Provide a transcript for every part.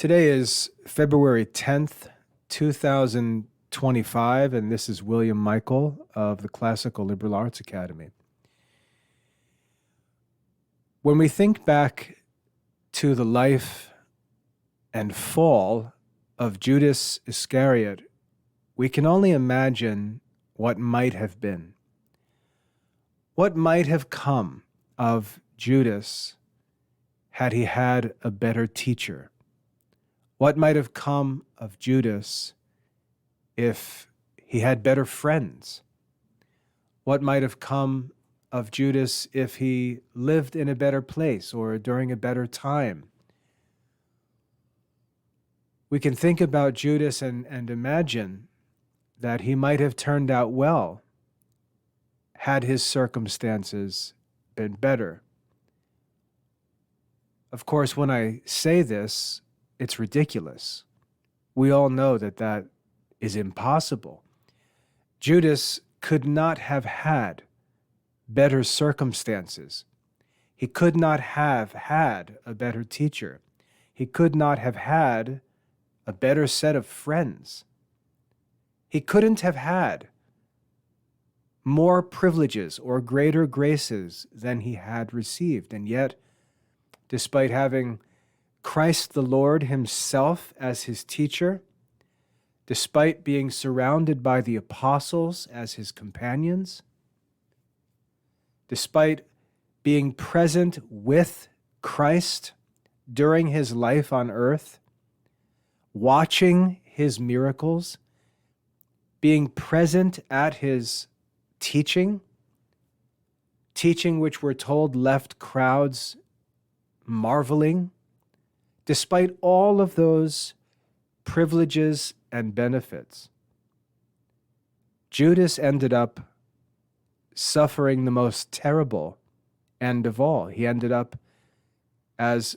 Today is February 10th, 2025, and this is William Michael of the Classical Liberal Arts Academy. When we think back to the life and fall of Judas Iscariot, we can only imagine what might have been. What might have come of Judas had he had a better teacher? What might have come of Judas if he had better friends? What might have come of Judas if he lived in a better place or during a better time? We can think about Judas and imagine that he might have turned out well had his circumstances been better. Of course, when I say this, it's ridiculous. We all know that that is impossible. Judas could not have had better circumstances. He could not have had a better teacher. He could not have had a better set of friends. He couldn't have had more privileges or greater graces than he had received. And yet, despite having Christ the Lord himself as his teacher, despite being surrounded by the apostles as his companions, despite being present with Christ during his life on earth, watching his miracles, being present at his teaching which we're told left crowds marveling, despite all of those privileges and benefits, Judas ended up suffering the most terrible end of all. He ended up as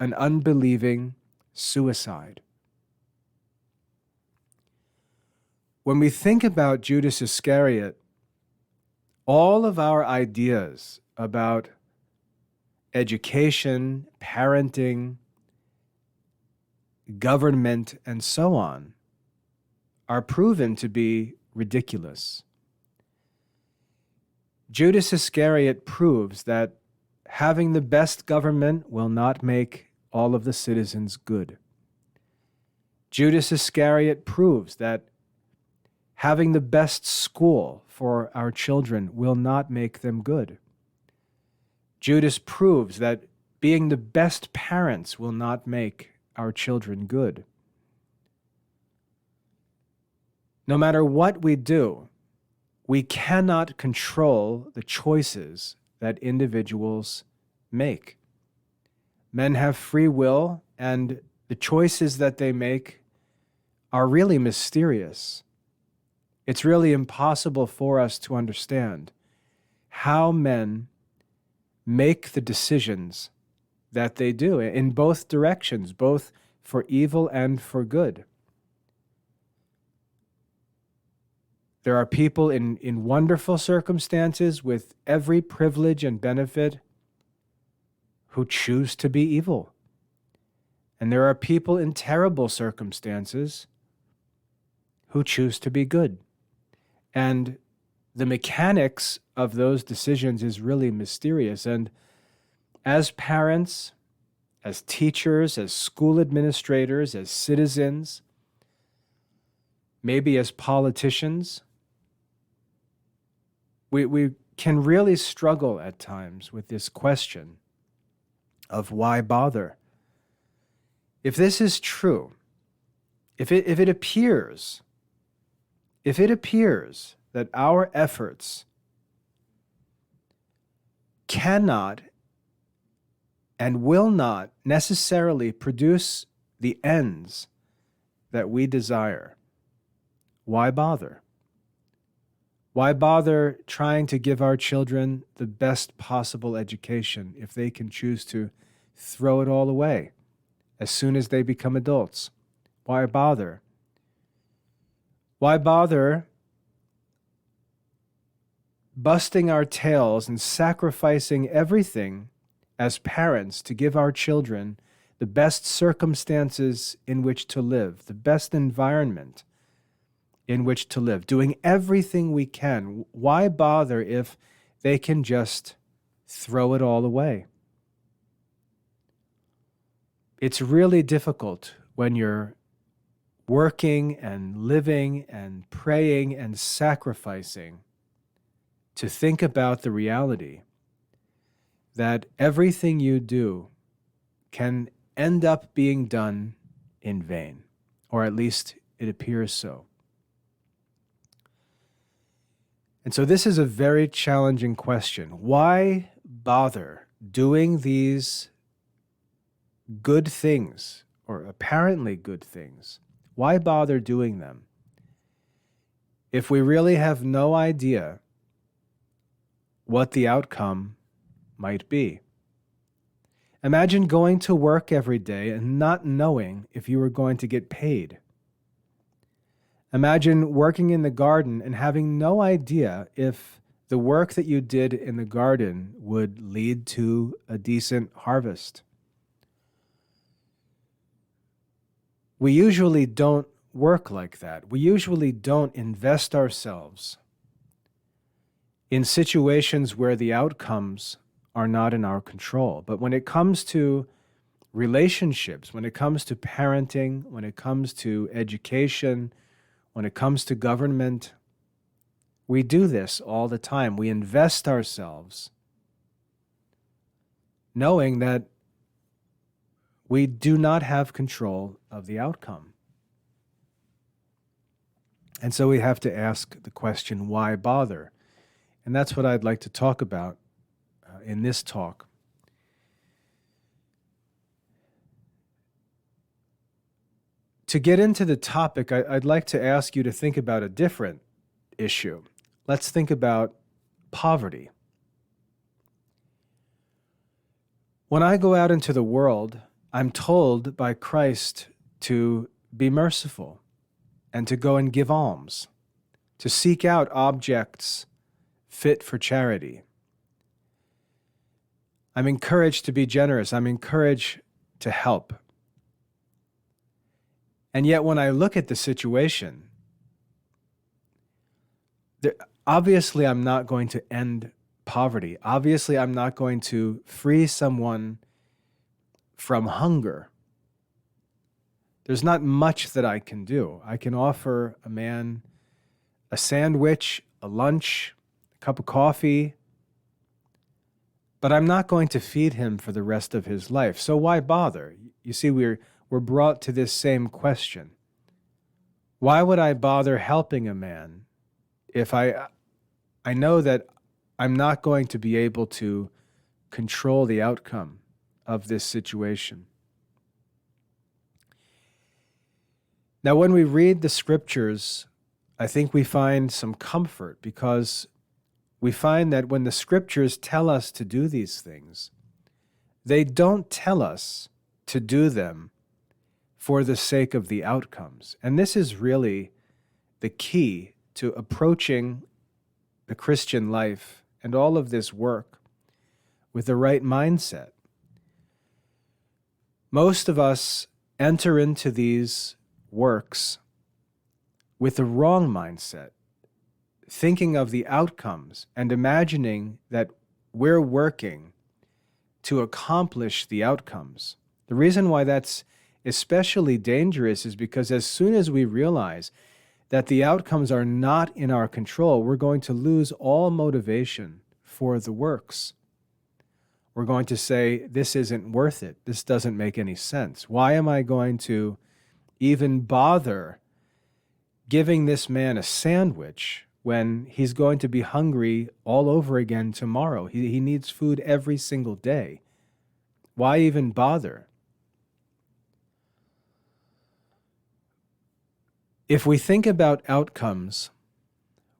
an unbelieving suicide. When we think about Judas Iscariot, all of our ideas about education, parenting, government, and so on are proven to be ridiculous. Judas Iscariot proves that having the best government will not make all of the citizens good. Judas Iscariot proves that having the best school for our children will not make them good. Judas proves that being the best parents will not make our children good. No matter what we do, we cannot control the choices that individuals make. Men have free will, and the choices that they make are really mysterious. It's really impossible for us to understand how men make the decisions that they do in both directions, both for evil and for good. There are people in wonderful circumstances with every privilege and benefit who choose to be evil. And there are people in terrible circumstances who choose to be good. And the mechanics of those decisions is really mysterious. And as parents, as teachers, as school administrators, as citizens, maybe as politicians, we can really struggle at times with this question of why bother. If this is true, if it appears that our efforts cannot and will not necessarily produce the ends that we desire, why bother? Why bother trying to give our children the best possible education if they can choose to throw it all away as soon as they become adults? Why bother? Why bother busting our tails and sacrificing everything as parents to give our children the best circumstances in which to live, the best environment in which to live, doing everything we can. Why bother if they can just throw it all away? It's really difficult when you're working and living and praying and sacrificing to think about the reality that everything you do can end up being done in vain, or at least it appears so. And so this is a very challenging question. Why bother doing these good things, or apparently good things? Why bother doing them if we really have no idea what the outcome might be? Imagine going to work every day and not knowing if you were going to get paid. Imagine working in the garden and having no idea if the work that you did in the garden would lead to a decent harvest. We usually don't work like that. We usually don't invest ourselves in situations where the outcomes are not in our control. But when it comes to relationships, when it comes to parenting, when it comes to education, when it comes to government, we do this all the time. We invest ourselves knowing that we do not have control of the outcome. And so we have to ask the question, why bother? And that's what I'd like to talk about in this talk. To get into the topic, I'd like to ask you to think about a different issue. Let's think about poverty. When I go out into the world, I'm told by Christ to be merciful and to go and give alms, to seek out objects fit for charity. I'm encouraged to be generous. I'm encouraged to help. And yet when I look at the situation, obviously I'm not going to end poverty. Obviously I'm not going to free someone from hunger. There's not much that I can do. I can offer a man a sandwich, a lunch, a cup of coffee, but I'm not going to feed him for the rest of his life. So why bother? You see, we're brought to this same question. Why would I bother helping a man if I know that I'm not going to be able to control the outcome of this situation? Now, when we read the scriptures, I think we find some comfort because we find that when the scriptures tell us to do these things, they don't tell us to do them for the sake of the outcomes. And this is really the key to approaching the Christian life and all of this work with the right mindset. Most of us enter into these works with the wrong mindset, thinking of the outcomes and imagining that we're working to accomplish the outcomes. The reason why that's especially dangerous is because as soon as we realize that the outcomes are not in our control, we're going to lose all motivation for the works. We're going to say, this isn't worth it. This doesn't make any sense. Why am I going to even bother giving this man a sandwich when he's going to be hungry all over again tomorrow? He needs food every single day. Why even bother? If we think about outcomes,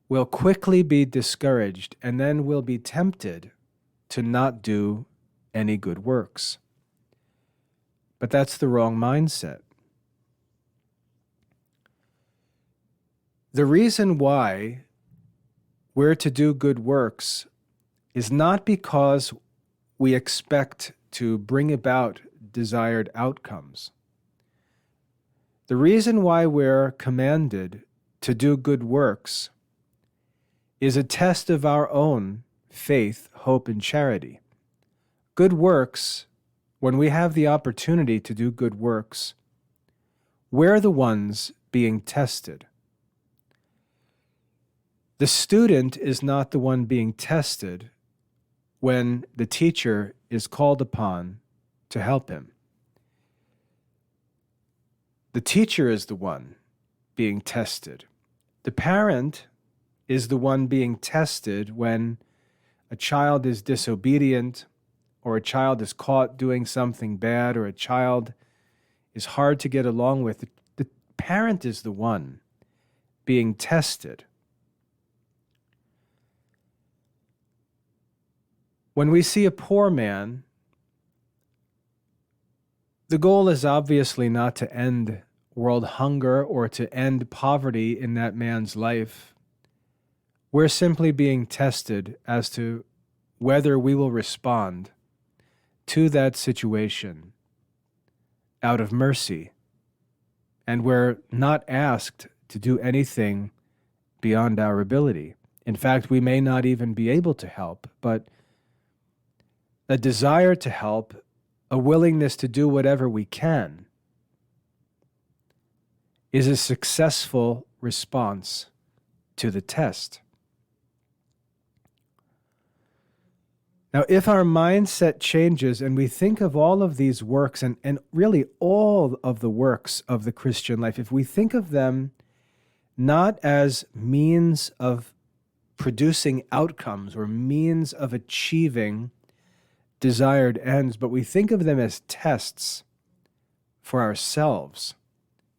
we'll quickly be discouraged and then we'll be tempted to not do any good works. But that's the wrong mindset. The reason why we're to do good works is not because we expect to bring about desired outcomes. The reason why we're commanded to do good works is a test of our own faith, hope, and charity. Good works, when we have the opportunity to do good works, we're the ones being tested. The student is not the one being tested when the teacher is called upon to help him. The teacher is the one being tested. The parent is the one being tested when a child is disobedient, or a child is caught doing something bad, or a child is hard to get along with. The parent is the one being tested. When we see a poor man, the goal is obviously not to end world hunger or to end poverty in that man's life. We're simply being tested as to whether we will respond to that situation out of mercy. And we're not asked to do anything beyond our ability. In fact, we may not even be able to help, but a desire to help, a willingness to do whatever we can, is a successful response to the test. Now, if our mindset changes and we think of all of these works and really all of the works of the Christian life, if we think of them not as means of producing outcomes or means of achieving desired ends, but we think of them as tests for ourselves,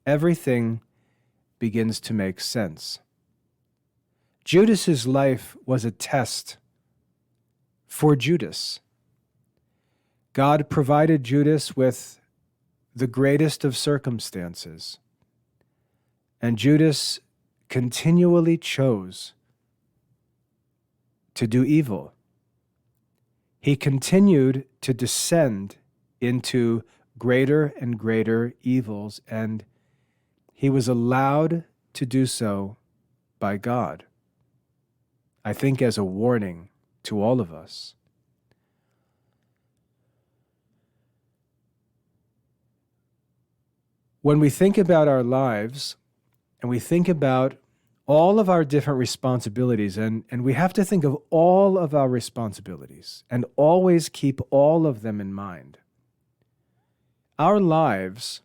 everything begins to make sense. Judas's life was a test for Judas. God provided Judas with the greatest of circumstances, and Judas continually chose to do evil. He continued to descend into greater and greater evils, and he was allowed to do so by God. I think as a warning to all of us. When we think about our lives and we think about all of our different responsibilities, and we have to think of all of our responsibilities and always keep all of them in mind. Our lives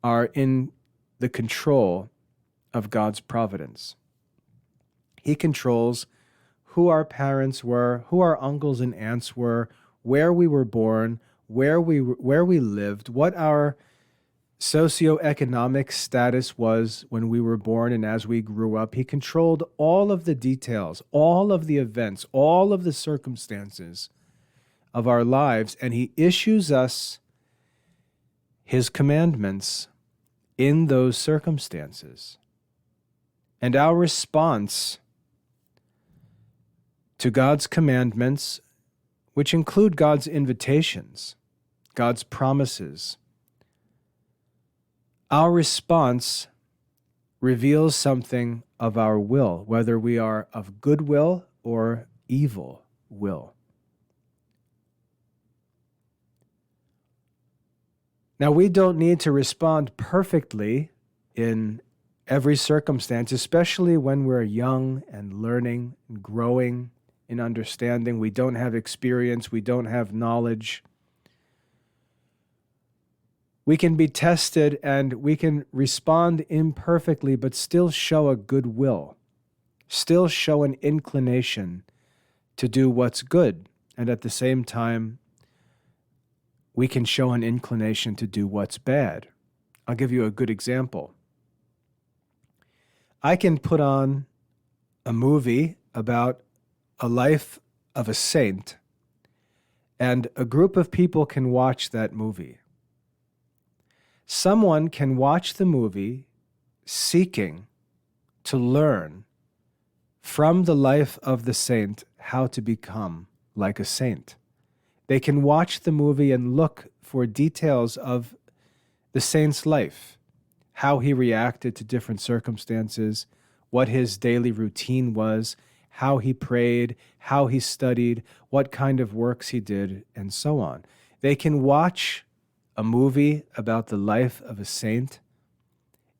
are in the control of God's providence. He controls who our parents were, who our uncles and aunts were, where we were born, where we lived, what our socioeconomic status was when we were born and as we grew up. He controlled all of the details, all of the events, all of the circumstances of our lives, and he issues us his commandments in those circumstances. And our response to God's commandments, which include God's invitations, God's promises, our response reveals something of our will, whether we are of good will or evil will. Now, we don't need to respond perfectly in every circumstance, especially when we're young and learning and growing in understanding. We don't have experience, we don't have knowledge. We can be tested and we can respond imperfectly, but still show a good will, still show an inclination to do what's good. And at the same time, we can show an inclination to do what's bad. I'll give you a good example. I can put on a movie about a life of a saint, and a group of people can watch that movie. Someone can watch the movie seeking to learn from the life of the saint how to become like a saint. They can watch the movie and look for details of the saint's life, how he reacted to different circumstances, what his daily routine was, how he prayed, how he studied, what kind of works he did, and so on. They can watch a movie about the life of a saint,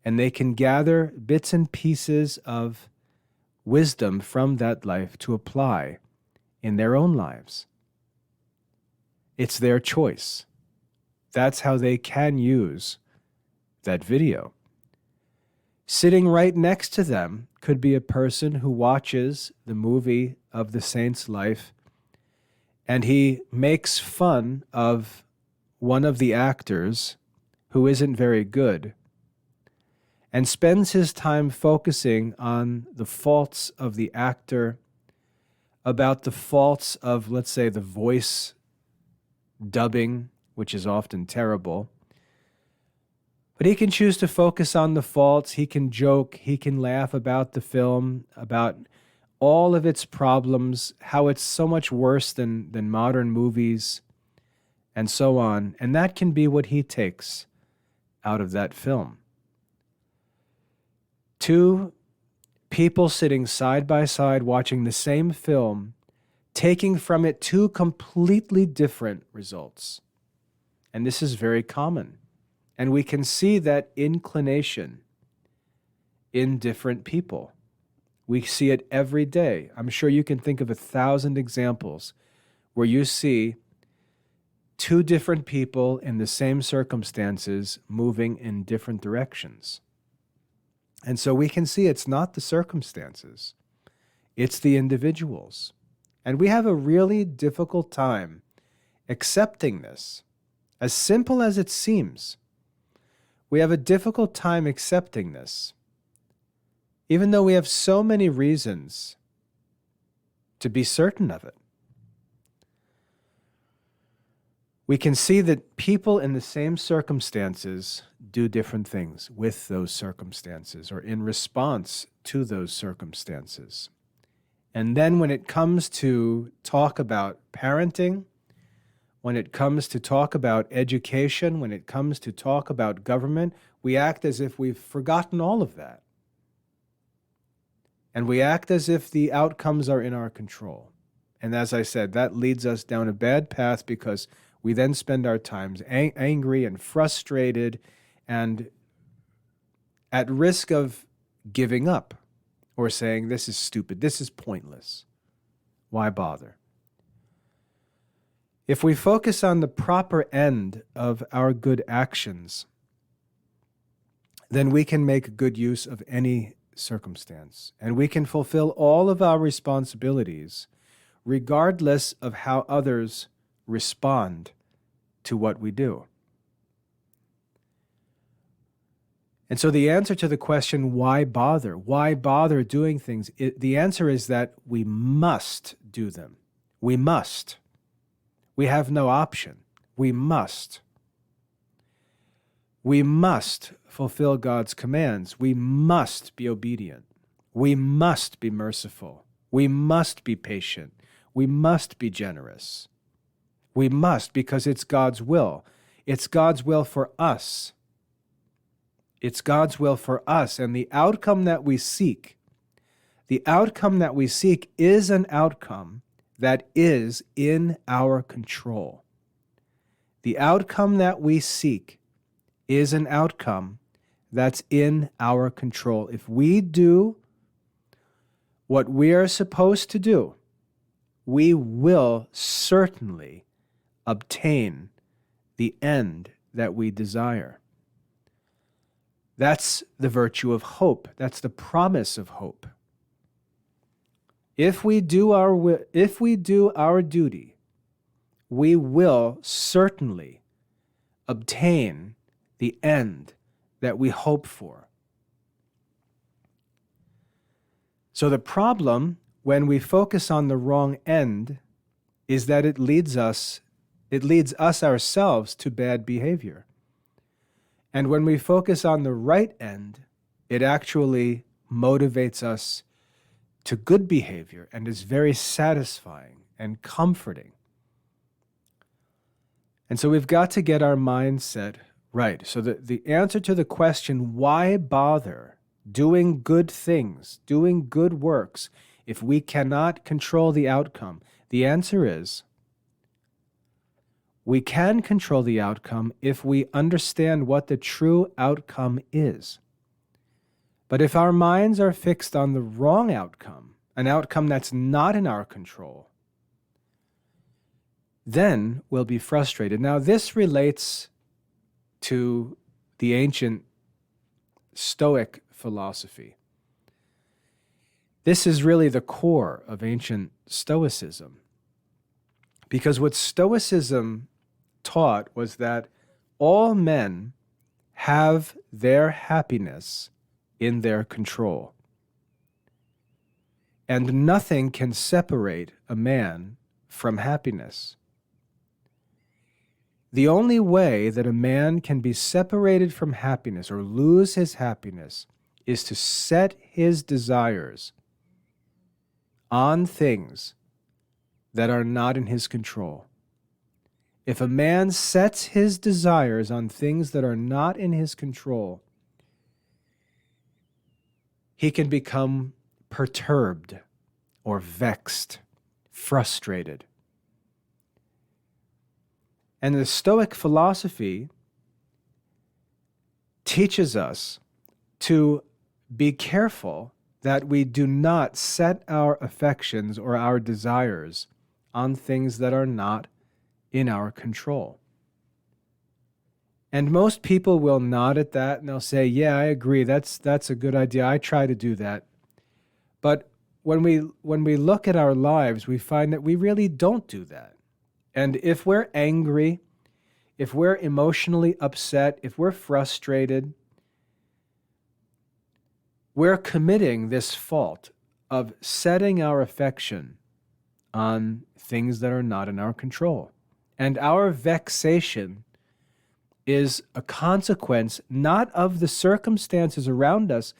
and they can gather bits and pieces of wisdom from that life to apply in their own lives. It's their choice. That's how they can use that video. Sitting right next to them could be a person who watches the movie of the saint's life, and he makes fun of one of the actors who isn't very good, and spends his time focusing on the faults of the actor, about the faults of, let's say, the voice dubbing, which is often terrible. But he can choose to focus on the faults. He can joke. He can laugh about the film, about all of its problems, how it's so much worse than modern movies, and so on. And that can be what he takes out of that film. Two people sitting side by side watching the same film, taking from it two completely different results. And this is very common. And we can see that inclination in different people. We see it every day. I'm sure you can think of 1,000 examples where you see two different people in the same circumstances moving in different directions. And so we can see it's not the circumstances, it's the individuals. And we have a really difficult time accepting this, as simple as it seems. We have a difficult time accepting this, even though we have so many reasons to be certain of it. We can see that people in the same circumstances do different things with those circumstances or in response to those circumstances. And then when it comes to talk about parenting, when it comes to talk about education, when it comes to talk about government, we act as if we've forgotten all of that. And we act as if the outcomes are in our control. And as I said, that leads us down a bad path because we then spend our times angry and frustrated and at risk of giving up or saying, this is stupid, this is pointless. Why bother? If we focus on the proper end of our good actions, then we can make good use of any circumstance, and we can fulfill all of our responsibilities regardless of how others respond to what we do. And so the answer to the question, why bother? Why bother doing things? The answer is that we must do them. We must. We have no option. We must. We must fulfill God's commands. We must be obedient. We must be merciful. We must be patient. We must be generous. We must, because it's God's will. It's God's will for us. It's God's will for us. And the outcome that we seek is an outcome that is in our control. The outcome that we seek is an outcome that's in our control. If we do what we are supposed to do, we will certainly obtain the end that we desire. That's the virtue of hope. That's the promise of hope. If we do our duty, we will certainly obtain the end that we hope for. So the problem when we focus on the wrong end is that it leads us ourselves to bad behavior. And when we focus on the right end, it actually motivates us to good behavior and is very satisfying and comforting. And so we've got to get our mindset right. So the answer to the question, why bother doing good things, doing good works, if we cannot control the outcome? The answer is, we can control the outcome if we understand what the true outcome is. But if our minds are fixed on the wrong outcome, an outcome that's not in our control, then we'll be frustrated. Now, this relates to the ancient Stoic philosophy. This is really the core of ancient Stoicism. Because what Stoicism taught was that all men have their happiness in their control. And nothing can separate a man from happiness. The only way that a man can be separated from happiness or lose his happiness is to set his desires on things that are not in his control. If a man sets his desires on things that are not in his control, he can become perturbed or vexed, frustrated. And the Stoic philosophy teaches us to be careful that we do not set our affections or our desires on things that are not in our control. And most people will nod at that and they'll say, yeah, I agree, that's a good idea. I try to do that. But when we look at our lives, we find that we really don't do that. And if we're angry, if we're emotionally upset, if we're frustrated, we're committing this fault of setting our affection on things that are not in our control. And our vexation is a consequence not of the circumstances around us.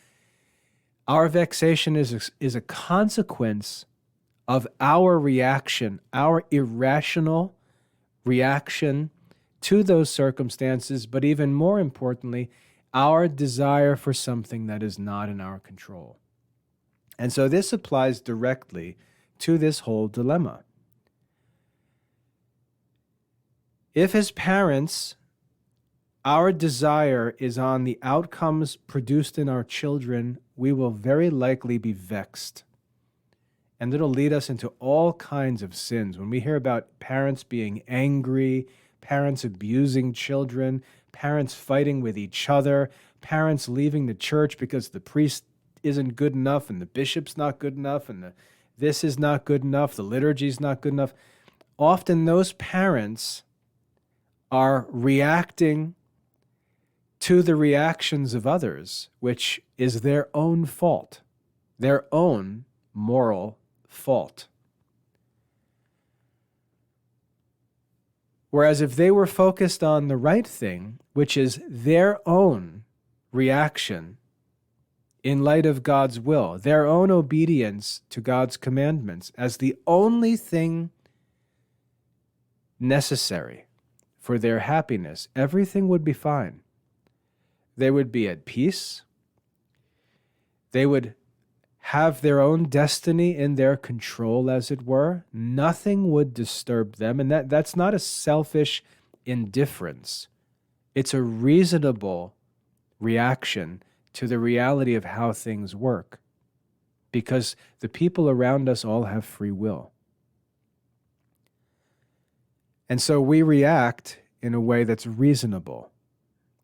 Our vexation is a consequence of our reaction, our irrational reaction to those circumstances, but even more importantly, our desire for something that is not in our control. And so this applies directly to this whole dilemma. If as parents, our desire is on the outcomes produced in our children, we will very likely be vexed. And it'll lead us into all kinds of sins. When we hear about parents being angry, parents abusing children, parents fighting with each other, parents leaving the church because the priest isn't good enough and the bishop's not good enough and this is not good enough, the liturgy's not good enough. Often those parents are reacting to the reactions of others, which is their own fault, their own moral fault. Whereas if they were focused on the right thing, which is their own reaction in light of God's will, their own obedience to God's commandments as the only thing necessary for their happiness, everything would be fine. They would be at peace. They would have their own destiny in their control, as it were. Nothing would disturb them. And that's not a selfish indifference. It's a reasonable reaction to the reality of how things work. Because the people around us all have free will. And so we react in a way that's reasonable,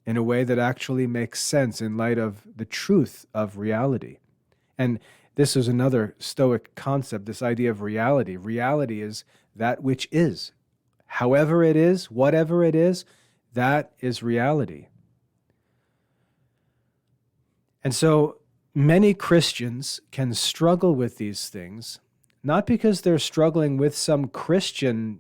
in a way that actually makes sense in light of the truth of reality. And this is another Stoic concept, this idea of reality. Reality is that which is. However it is, whatever it is, that is reality. And so many Christians can struggle with these things, not because they're struggling with some Christian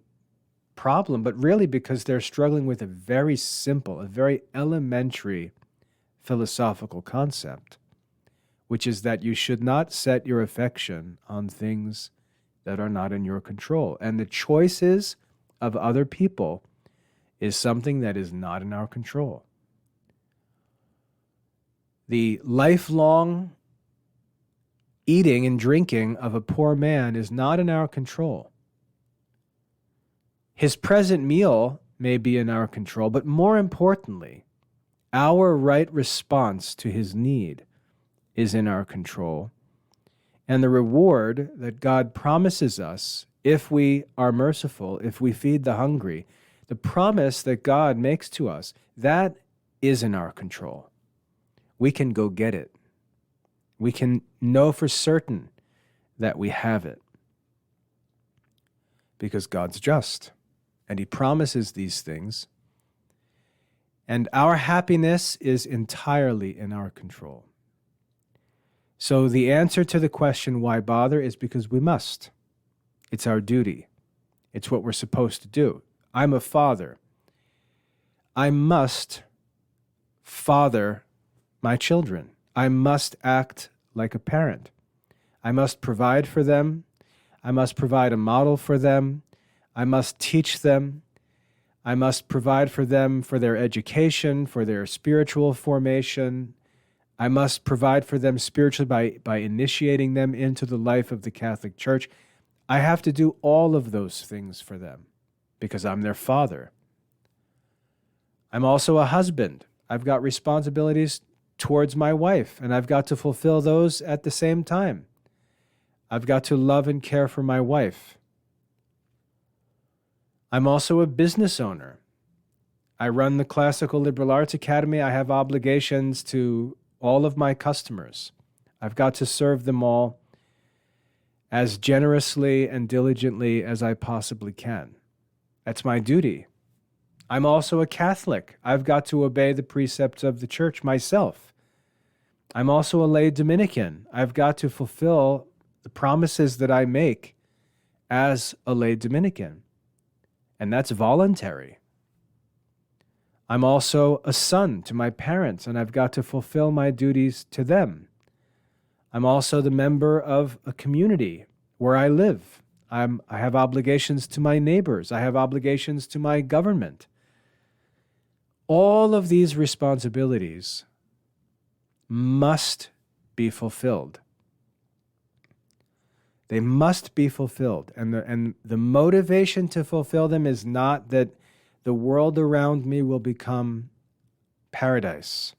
problem, but really because they're struggling with a very simple, a very elementary philosophical concept, which is that you should not set your affection on things that are not in your control. And the choices of other people is something that is not in our control. The lifelong eating and drinking of a poor man is not in our control. His present meal may be in our control, but more importantly, our right response to his need is in our control. And the reward that God promises us, if we are merciful, if we feed the hungry, the promise that God makes to us, that is in our control. We can go get it. We can know for certain that we have it. Because God's just, and he promises these things. And our happiness is entirely in our control. So the answer to the question, why bother, is because we must. It's our duty. It's what we're supposed to do. I'm a father. I must father my children. I must act like a parent. I must provide for them. I must provide a model for them. I must teach them. I must provide for them for their education, for their spiritual formation. I must provide for them spiritually by initiating them into the life of the Catholic Church. I have to do all of those things for them because I'm their father. I'm also a husband. I've got responsibilities towards my wife, and I've got to fulfill those at the same time. I've got to love and care for my wife. I'm also a business owner. I run the Classical Liberal Arts Academy. I have obligations to all of my customers. I've got to serve them all as generously and diligently as I possibly can. That's my duty. I'm also a Catholic. I've got to obey the precepts of the Church myself. I'm also a lay Dominican. I've got to fulfill the promises that I make as a lay Dominican. And that's voluntary. I'm also a son to my parents, and I've got to fulfill my duties to them. I'm also the member of a community where I live. I have obligations to my neighbors. I have obligations to my government. All of these responsibilities must be fulfilled. They must be fulfilled. And the motivation to fulfill them is not that the world around me will become paradise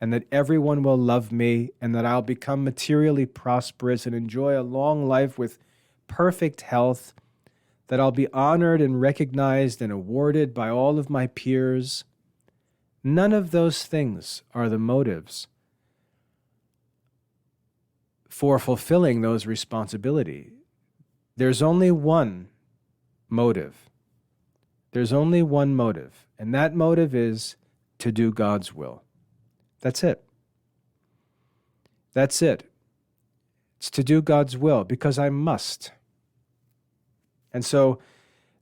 and that everyone will love me and that I'll become materially prosperous and enjoy a long life with perfect health, that I'll be honored and recognized and awarded by all of my peers. None of those things are the motives for fulfilling those responsibilities. There's only one motive. There's only one motive, and that motive is to do God's will. That's it. That's it. It's to do God's will because I must. And so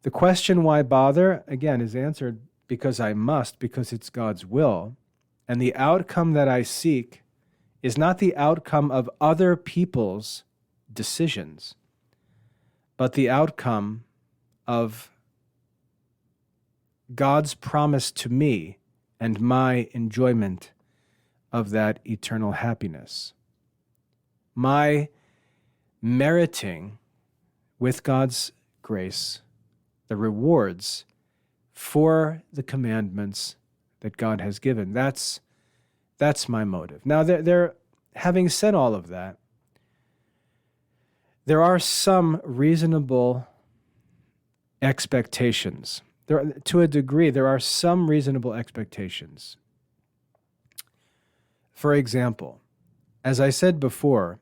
the question, why bother, again, is answered because I must, because it's God's will. And the outcome that I seek is not the outcome of other people's decisions, but the outcome of God's promise to me and my enjoyment of that eternal happiness. My meriting with God's grace the rewards for the commandments that God has given. That's my motive. Now, having said all of that, there are some reasonable expectations. To a degree, there are some reasonable expectations. For example, as I said before,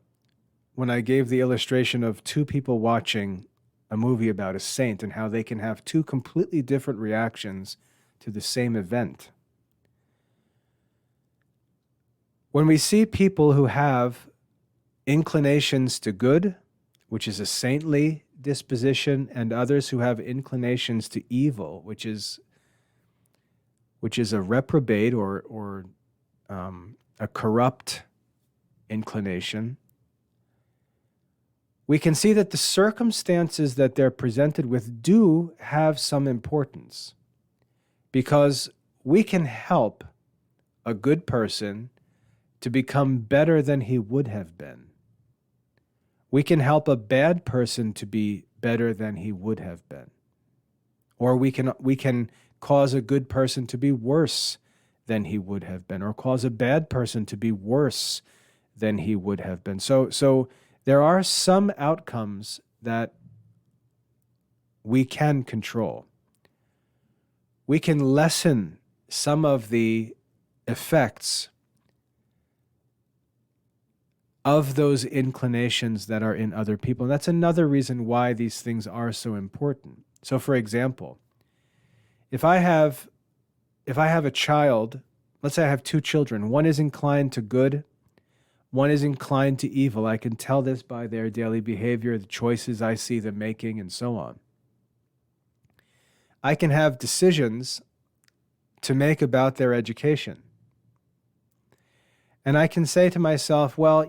when I gave the illustration of two people watching a movie about a saint and how they can have two completely different reactions to the same event. When we see people who have inclinations to good, which is a saintly disposition, and others who have inclinations to evil, which is a reprobate or a corrupt inclination, we can see that the circumstances that they're presented with do have some importance. because we can help a good person to become better than he would have been. We can help a bad person to be better than he would have been. Or we can cause a good person to be worse than he would have been, or cause a bad person to be worse than he would have been. So there are some outcomes that we can control. We can lessen some of the effects of those inclinations that are in other people. And that's another reason why these things are so important. So for example, if I have a child, let's say I have two children, one is inclined to good, one is inclined to evil. I can tell this by their daily behavior, the choices I see them making, and so on. I can have decisions to make about their education. And I can say to myself, well,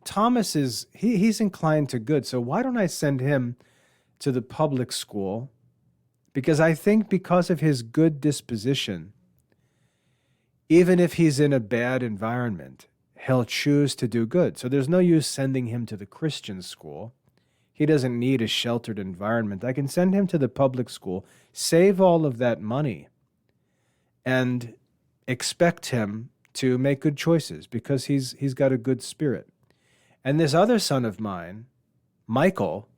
Thomas he's inclined to good, so why don't I send him to the public school? Because I think because of his good disposition, even if he's in a bad environment, he'll choose to do good. So there's no use sending him to the Christian school. He doesn't need a sheltered environment. I can send him to the public school, save all of that money, and expect him to make good choices because he's got a good spirit. And this other son of mine, Michael,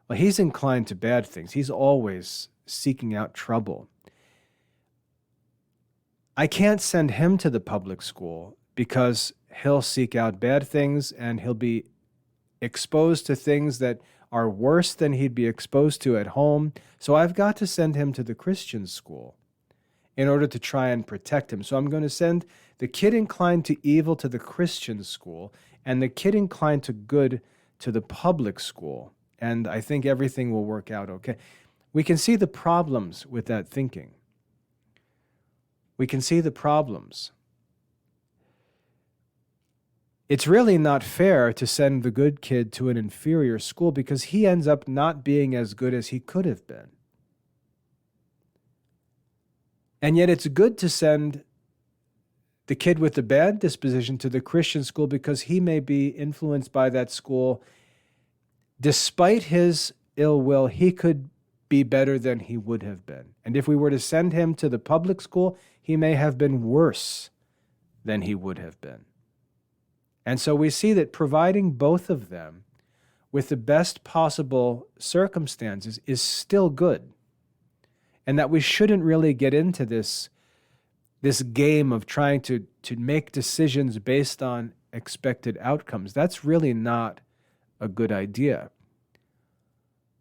well, he's inclined to bad things. He's always seeking out trouble. I can't send him to the public school because he'll seek out bad things and he'll be exposed to things that are worse than he'd be exposed to at home. So I've got to send him to the Christian school in order to try and protect him. So I'm going to send the kid inclined to evil to the Christian school and the kid inclined to good to the public school. And I think everything will work out okay. We can see the problems with that thinking. We can see the problems. It's really not fair to send the good kid to an inferior school because he ends up not being as good as he could have been. And yet it's good to send the kid with the bad disposition to the Christian school because he may be influenced by that school. Despite his ill will, he could be better than he would have been. And if we were to send him to the public school, he may have been worse than he would have been. And so we see that providing both of them with the best possible circumstances is still good. And that we shouldn't really get into this game of trying to make decisions based on expected outcomes. That's really not a good idea.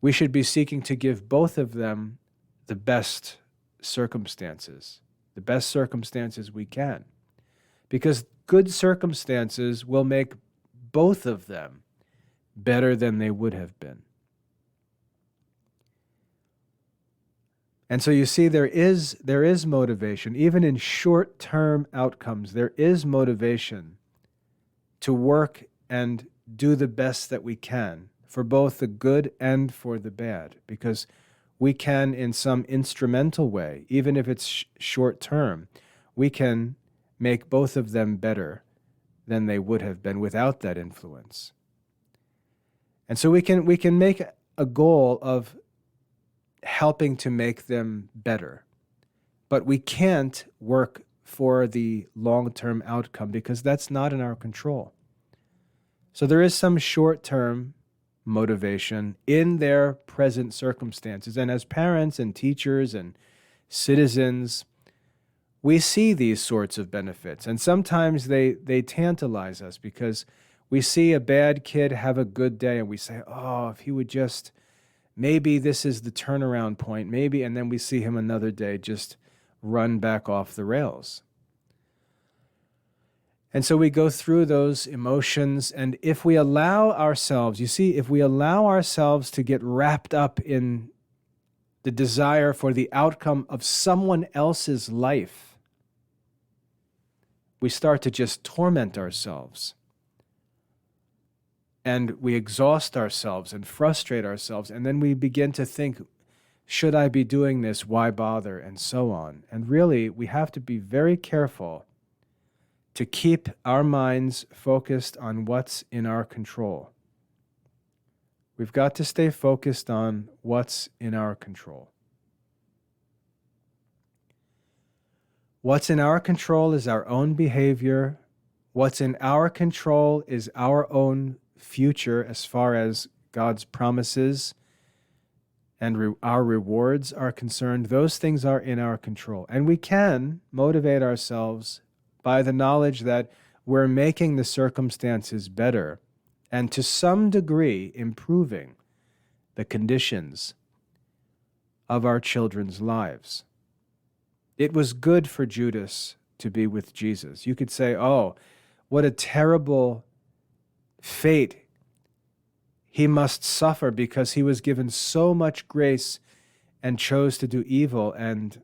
We should be seeking to give both of them the best circumstances we can. Because good circumstances will make both of them better than they would have been. And so you see, there is motivation. Even in short-term outcomes, there is motivation to work and do the best that we can for both the good and for the bad, because we can, in some instrumental way, even if it's short-term, we can make both of them better than they would have been without that influence. And so we can make a goal of helping to make them better. But we can't work for the long-term outcome because that's not in our control. So there is some short-term motivation in their present circumstances. And as parents and teachers and citizens, we see these sorts of benefits. And sometimes they tantalize us because we see a bad kid have a good day and we say, oh, if he would just... maybe this is the turnaround point, maybe, and then we see him another day just run back off the rails. And so we go through those emotions, and if we allow ourselves, if we allow ourselves to get wrapped up in the desire for the outcome of someone else's life, we start to just torment ourselves. And we exhaust ourselves and frustrate ourselves. And then we begin to think, should I be doing this? Why bother? And so on. And really, we have to be very careful to keep our minds focused on what's in our control. We've got to stay focused on what's in our control. What's in our control is our own behavior. What's in our control is our own future as far as God's promises and our rewards are concerned. Those things are in our control. And we can motivate ourselves by the knowledge that we're making the circumstances better and to some degree improving the conditions of our children's lives. It was good for Judas to be with Jesus. You could say, oh, what a terrible fate he must suffer because he was given so much grace and chose to do evil. And,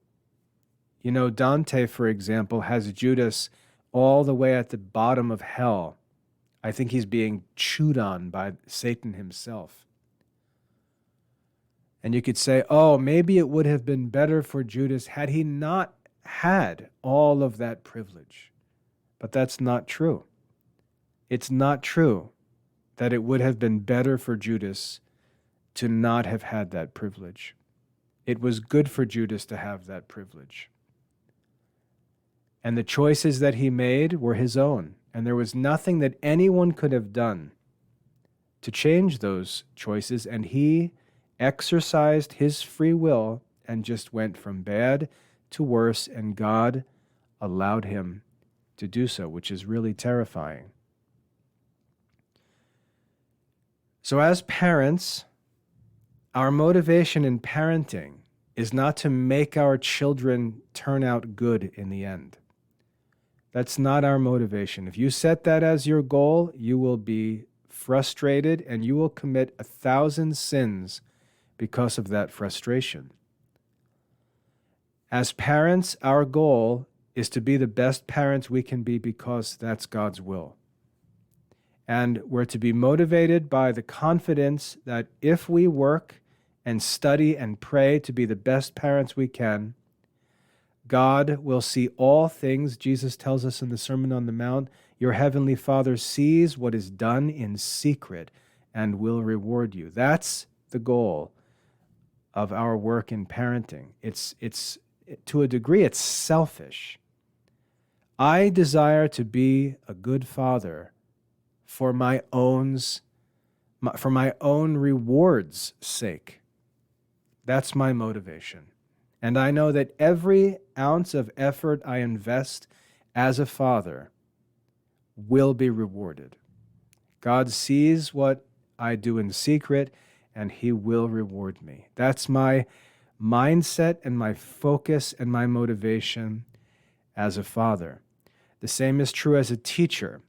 you know, Dante, for example, has Judas all the way at the bottom of hell. I think he's being chewed on by Satan himself. And you could say, oh, maybe it would have been better for Judas had he not had all of that privilege. But that's not true. It's not true that it would have been better for Judas to not have had that privilege. It was good for Judas to have that privilege. And the choices that he made were his own. And there was nothing that anyone could have done to change those choices. And he exercised his free will and just went from bad to worse. And God allowed him to do so, which is really terrifying. So as parents, our motivation in parenting is not to make our children turn out good in the end. That's not our motivation. If you set that as your goal, you will be frustrated and you will commit 1,000 sins because of that frustration. As parents, our goal is to be the best parents we can be because that's God's will. And we're to be motivated by the confidence that if we work and study and pray to be the best parents we can, God will see all things. Jesus tells us in the Sermon on the Mount, your heavenly Father sees what is done in secret and will reward you. That's the goal of our work in parenting. It's to a degree, it's selfish. I desire to be a good father for my own reward's sake. That's my motivation. And I know that every ounce of effort I invest as a father will be rewarded. God sees what I do in secret, and he will reward me. That's my mindset and my focus and my motivation as a father. The same is true as a teacher.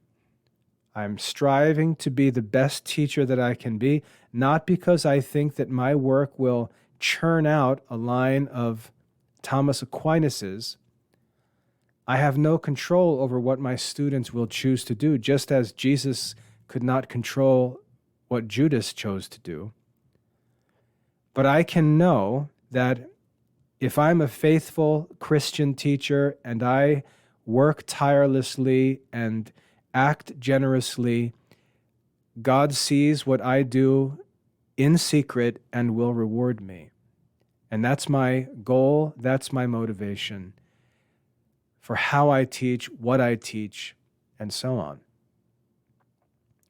I'm striving to be the best teacher that I can be, not because I think that my work will churn out a line of Thomas Aquinas's. I have no control over what my students will choose to do, just as Jesus could not control what Judas chose to do. But I can know that if I'm a faithful Christian teacher and I work tirelessly and act generously, God sees what I do in secret and will reward me. And that's my goal, that's my motivation for how I teach, what I teach, and so on.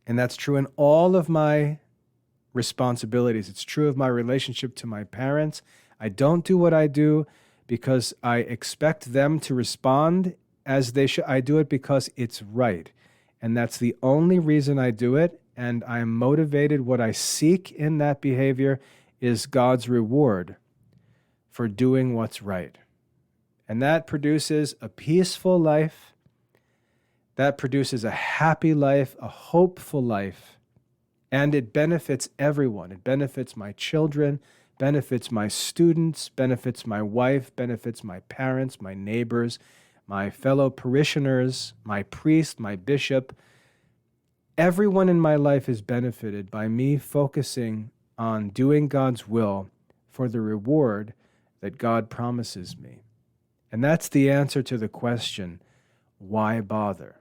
And that's true in all of my responsibilities. It's true of my relationship to my parents. I don't do what I do because I expect them to respond as they should. I do it because it's right. And that's the only reason I do it. And I am motivated. What I seek in that behavior is God's reward for doing what's right. And that produces a peaceful life. That produces a happy life, a hopeful life. And it benefits everyone. It benefits my children, benefits my students, benefits my wife, benefits my parents, my neighbors, my fellow parishioners, my priest, my bishop. Everyone in my life is benefited by me focusing on doing God's will for the reward that God promises me? And that's the answer to the question, why bother?